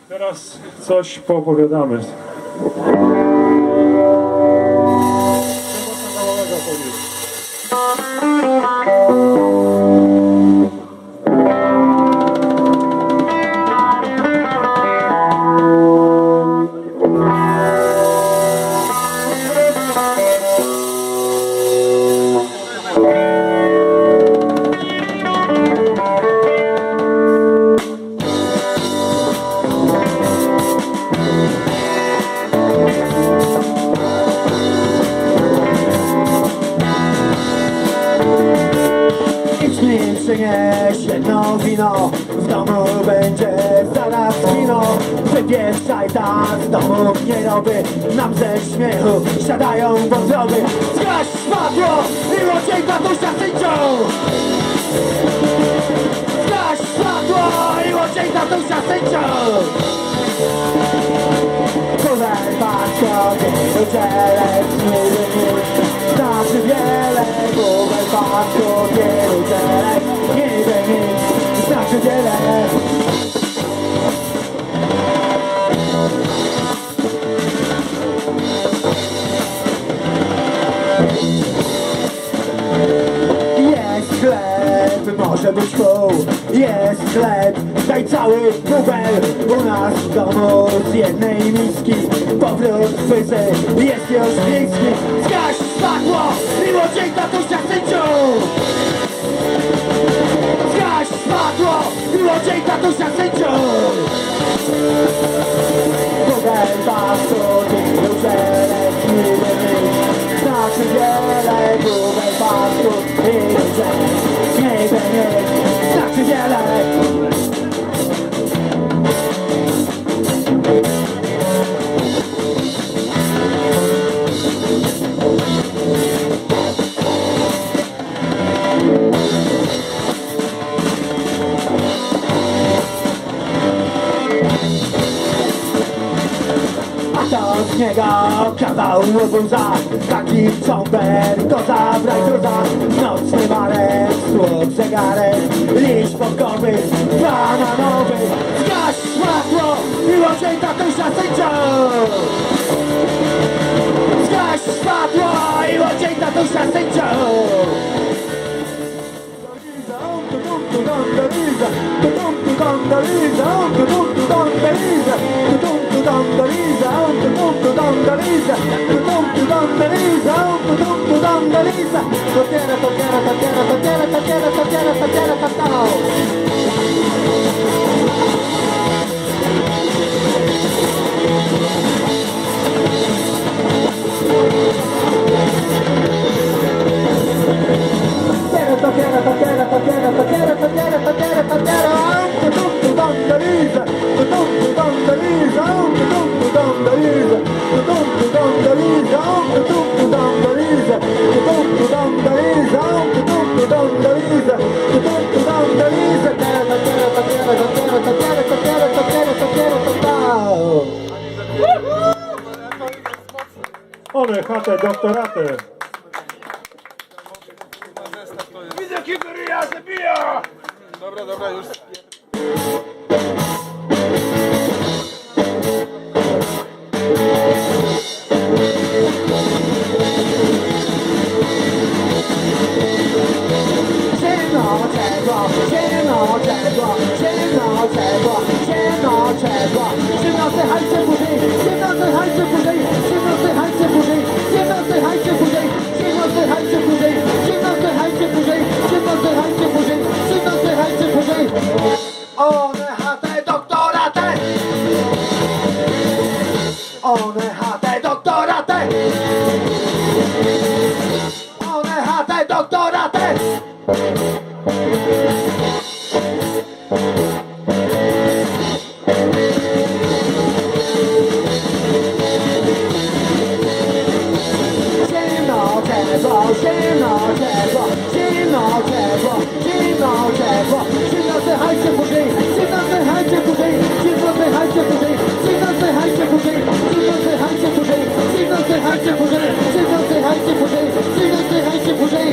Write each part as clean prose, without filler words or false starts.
Teraz coś poopowiadamy. Przynieś jedno wino, w domu będzie zaraz kino. Wypieszczaj tak, z domu nie robię, nam ze śmiechu siadają wątroby. Zgaś światło i łodziej tatusia syncią. Zgaś światło i łodziej tatusia syncią. Kurek, patrzko, wielu cielek, znaczy wiele. Kurek, patrzko, wielu cielek, znaczy wiele. Jest chleb, może być pół. Jest chleb, daj cały bubel. U nas w domu z jednej miski powrót chwycy jest już bliski. Zgaś światło i łodziej tatusia syncią. Zgaś światło i łodziej tatusia syncią. Bubel bastu, ty luzelek, znaczy wiele. Bubel bastu, ty luzelek, znaczy wiele. Z niego kawał łobuza, taki cząber, to zabraj gruza. Nocny marek, słod zegarek, liść podkowy, bananowy. Zgaś światło i łodziej tatusia syncią. Zgaś światło i łodziej tatusia syncią. One chatę, doktoratę. Widzę, kiedy ryja zabija! Dobra, dobra, już. One chatę doktoratę. One chatę doktoratę. One chatę doktoratę. Zimno ciepło, zimno ciepło, zimno ciepło, zimno ciepło. Zimno zdychajcie później, zimno zdychajcie później, zimno zdychajcie później, zimno zdychajcie później, zimno zdychajcie później, zimno zdychajcie później, zimno zdychajcie później, zimno zdychajcie później.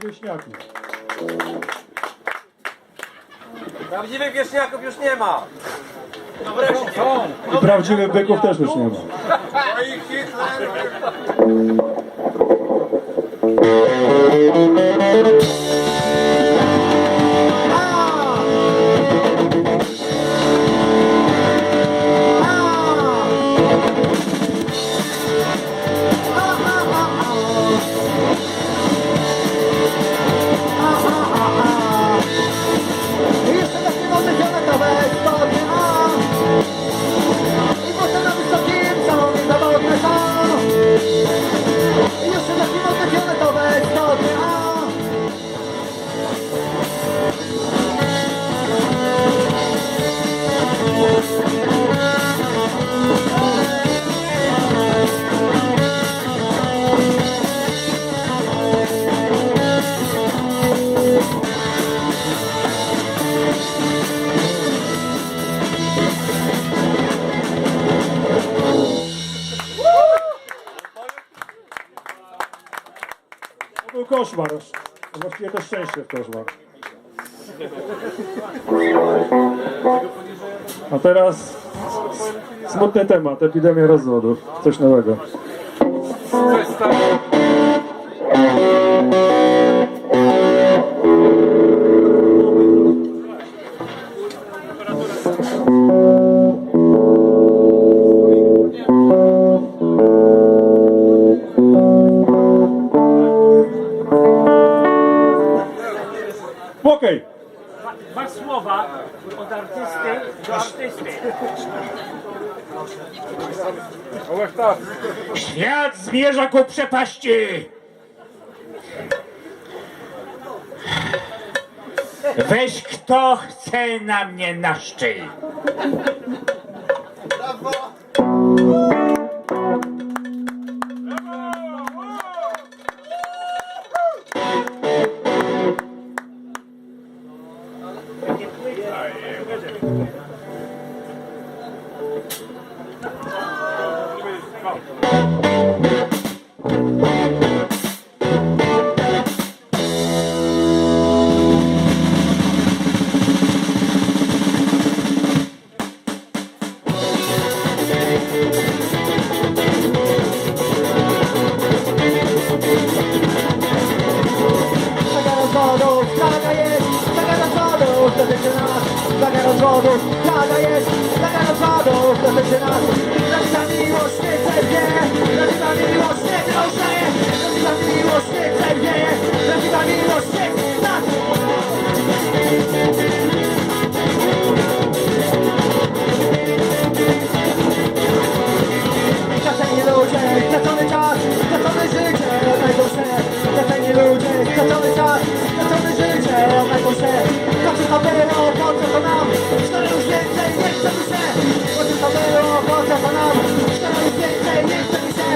wieśniaków. Prawdziwych wieśniaków już nie ma. I prawdziwych byków też już nie ma. No i Hitler. Jeszcze tak nie mamy fioletowe spodnie, i potem na wysokim salonie zawodne są. Jeszcze tak nie mamy fioletowe spodnie, To był koszmar. Właściwie to szczęście w koszmar. A teraz smutny temat, epidemia rozwodów. Coś nowego. Okej. Dwa słowa od artysty do artysty. Ależ tak. Świat zmierza ku przepaści. Weź kto chce na mnie na szczyt. Zaga rozwodów, zaga jest, zaga rozwodów, dotyczy nas. Zaga rozwodów, zaga jest, zaga rozwodów, dotyczy nas. Prawdziwa miłość nie cierpie, prawdziwa miłość nie rozdaje, prawdziwa miłość nie cierpie, prawdziwa miłość nie nas. Straceni ludzie, stracony czas, stracone życie, odnajdą się. Straceni ludzie, stracony czas, stracone życie, odnajdą się. To co to było, po co to nam? Szkoda już więcej, nie chce mi się. Po co to było, po co to nam? Szkoda już więcej, nie chce mi się.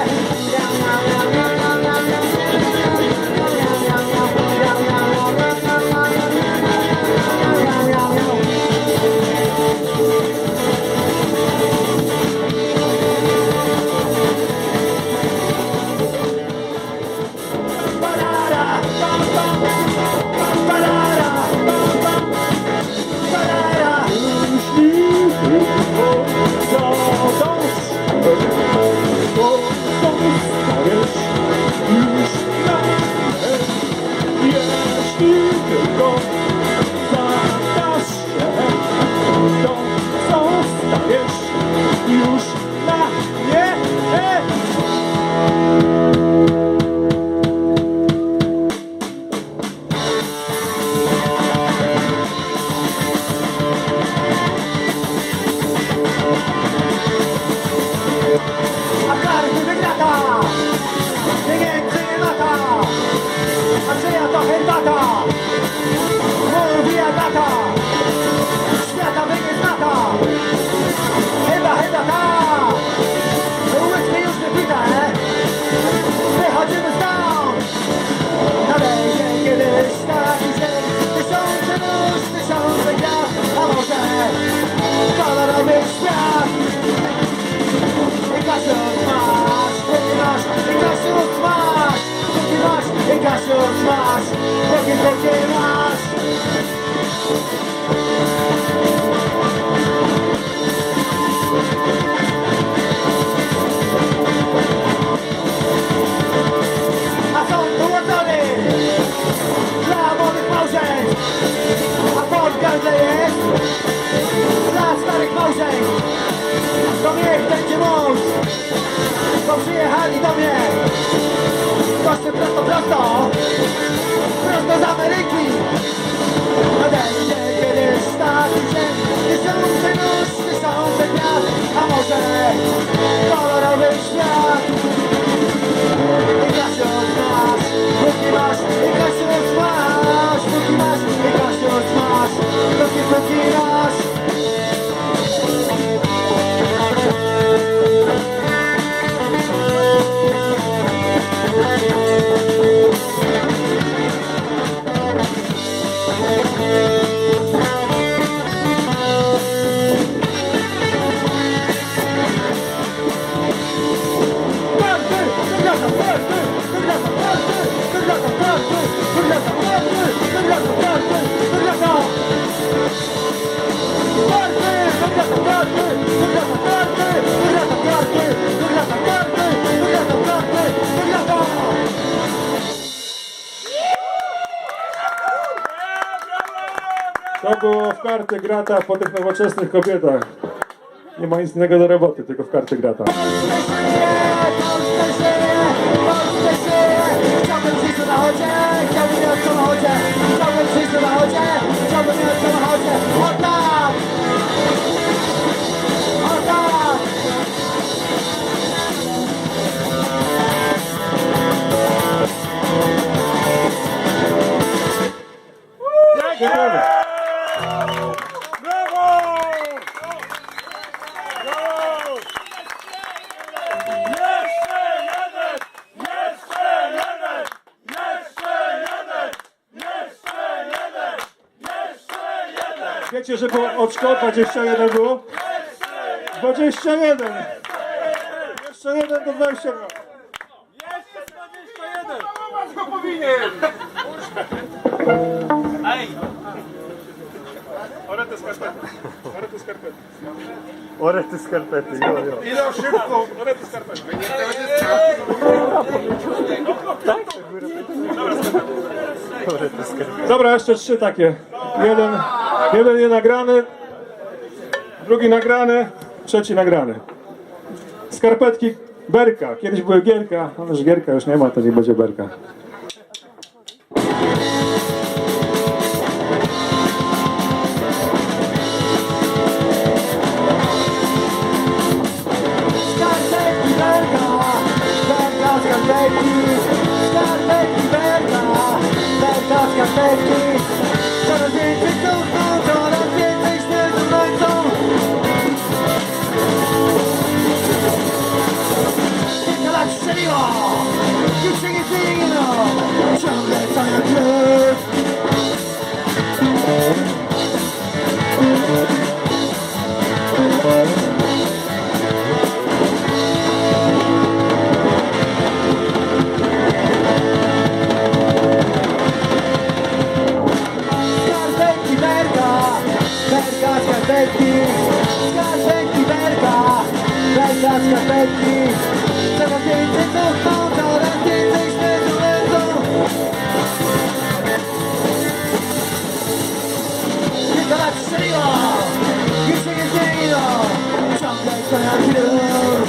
przyjechali do mnie. Goście prosto z Ameryki. Nadejdzie kiedyś taki dzień, tysiące nóż, tysiące gwiazd, a może kolorowy świat. I Kasiusz masz, póki masz, i Kasiusz masz, póki masz, i Kasiusz masz, póki masz. To było w karty grata po tych nowoczesnych kobietach. Nie ma nic innego do roboty, tylko w karty grata. Chciałbym żyć w samochodzie, chciałbym mieć w samochodzie, chciałbym żyć w samochodzie, chciałbym mieć w samochodzie. O tak! O tak! Dziękujemy. Wiecie, że było oczko 21 było? 21! Jeszcze jeden do 22. Co powinien? Orety skarpety. Orety skarpety. Orety skarpety, jo, jo. Ile szybko? Orety skarpety. Orety skarpety. Dobra, jeszcze 3 takie. Jeden nie nagrany, drugi nagrany, trzeci nagrany. Skarpetki Berka. Kiedyś były Gierka, ale że Gierka już nie ma, to nie będzie Berka. Skarpetki Berka, Berka skarpetki, skarpetki Berka, Berka skarpetki. Coraz więcej cuchną, coraz więcej śmiercią męczą. Kilka lat strzeliło, nic się nie zmieniło, ciągle co jak lód. Skarpetki Berka, Berka skarpetki, skarpetki Berka, Berka skarpetki. Coraz więcej cuchną, coraz więcej śmiercią męczą. Kilka lat strzeliło, nic się nie zmieniło, ciągle co jak lód.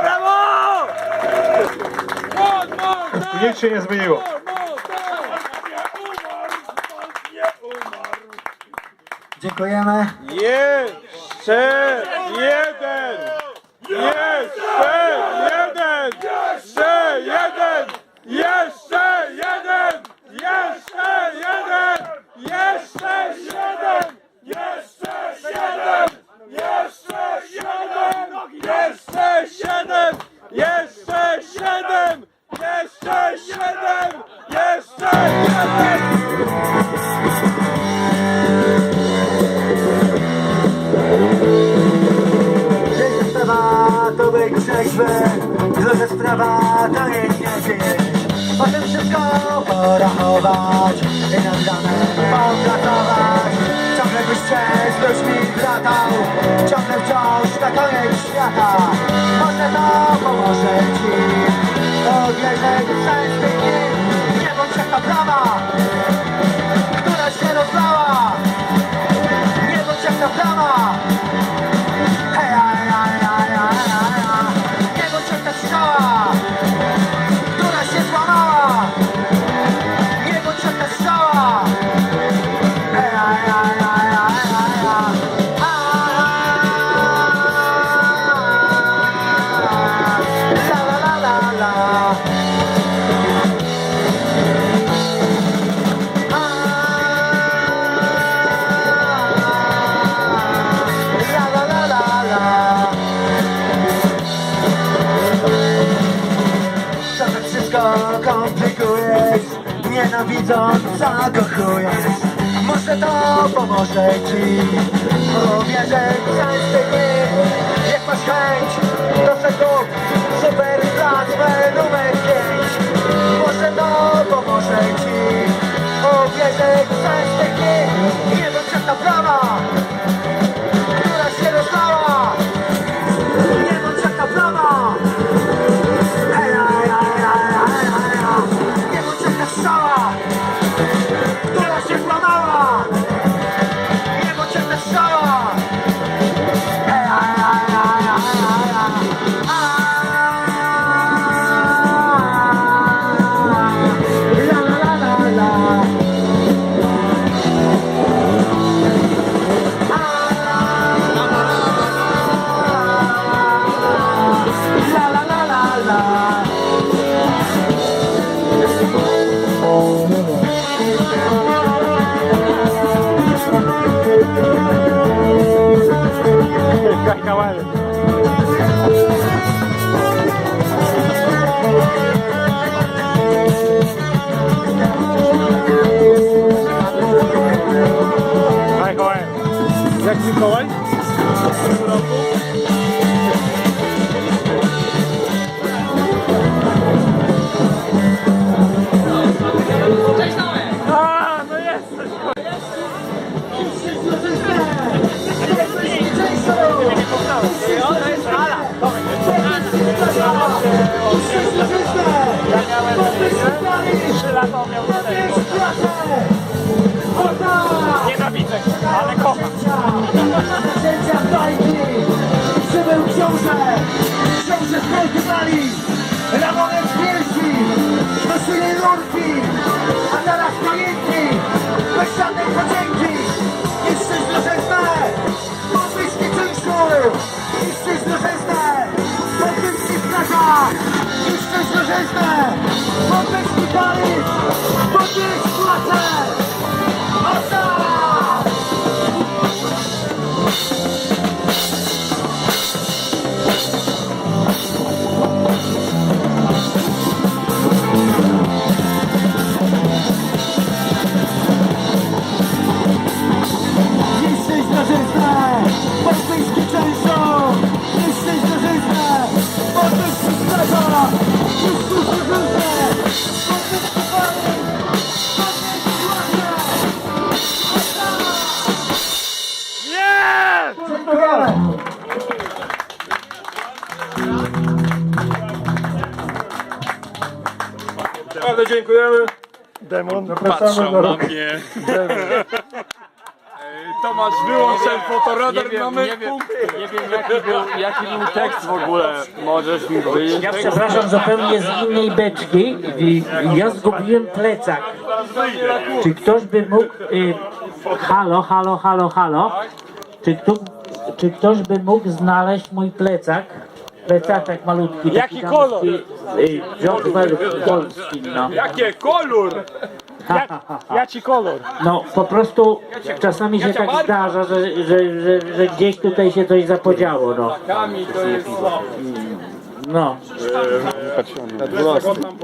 Brawo! Nic się nie zmieniło. Dziękujemy. Jeszcze jeden! Jeszcze jeden! Jeszcze jeden! Jeszcze jeden! Jeszcze jeden! Jeszcze jeden! Jeszcze siedem! Jeszcze siedem! Jeszcze siedem! Jeszcze siedem! Jeszcze siedem! Jeszcze siedem! Że sprawa to być trzeźwy, druga sprawa to jest nie pić. Potem wszystko porachować i nad ranem pokratować. Ciągle byś z ludźmi latał, ciągle wciąż na koniec świata. Może to pomoże ci, odwierzę przez te dni. Nie bądź jak ta prawa, która się rozlała. Nie bądź jak ta prawa. Hej, aj, aj, aj, aj, aj, aj. Nie bądź jak ta strzała, która się złamała. Nie bądź jak ta strzała. Hej, aj, aj, aj, aj, aj, aj. La, la, la, la, la. La, la, la, la, la. Czasem wszystko komplikujesz, nienawidząc zakochujesz. Może to pomoże ci uwierzyć przez te dni. Jak masz chęć, to przekup super plazmę numer 5. Może to pomoże ci uwierzyć przez te dni. Nie bądź jak ta prawa, która się rozlała. Nie bądź jak ta prawa. Hej, aj, aj, aj, aj, aj, aj. Nie bądź jak ta strzała, która się złamała. Nie bądź jak ta strzała. Hej, aj, aj, aj, aj, aj, aj. La, la, la, la, la. La, la, la, la, la. Kawałek. Mikołaj. Jak Mikołaj? W tym roku? A, no jesteś! Nienawidzę, ale kocham. Narzędzia bajki, przybył książę z Portugalii, ramonem z piersi, nosili rurki, a teraz pamiętni, bez żadnej podzięki. Niszczysz drożesne, podwyżki czynszu, niszczysz drożesne, podwyżki plaża, niszczysz drożesne, podwyżki paliw, podwyżki płace. Oddaj! Niszczyć drożyznę, podwyżki czynszu, niszczyć drożyznę, podwyżki sklepa, niszczyć drożyznę, podwyżki paliw, podwyżki płace. Nie! Dziękujemy. Bardzo dziękujemy. Demon. Zapraszamy do roku. Tomasz, wyłącz ten fotoradar na nie wiem jaki był tekst w ogóle. Możesz mi powiedzieć? Ja przepraszam zupełnie z innej beczki. Ja zgubiłem plecak. Czy ktoś by mógł... Halo. Czy ktoś by mógł znaleźć mój plecak? Plecaczek malutki. Jaki kolor? Jogbel polski, no. Jakie kolor? Jaki kolor? No po prostu czasami się tak zdarza, że gdzieś tutaj się coś zapodziało, no. No.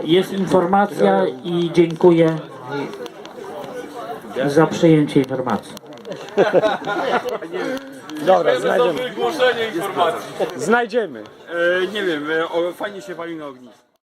Jest informacja i dziękuję za przyjęcie informacji. Dobra, znajdziemy. Wygłoszenie informacji. Znajdziemy. Nie wiem, fajnie się pali na ognisku.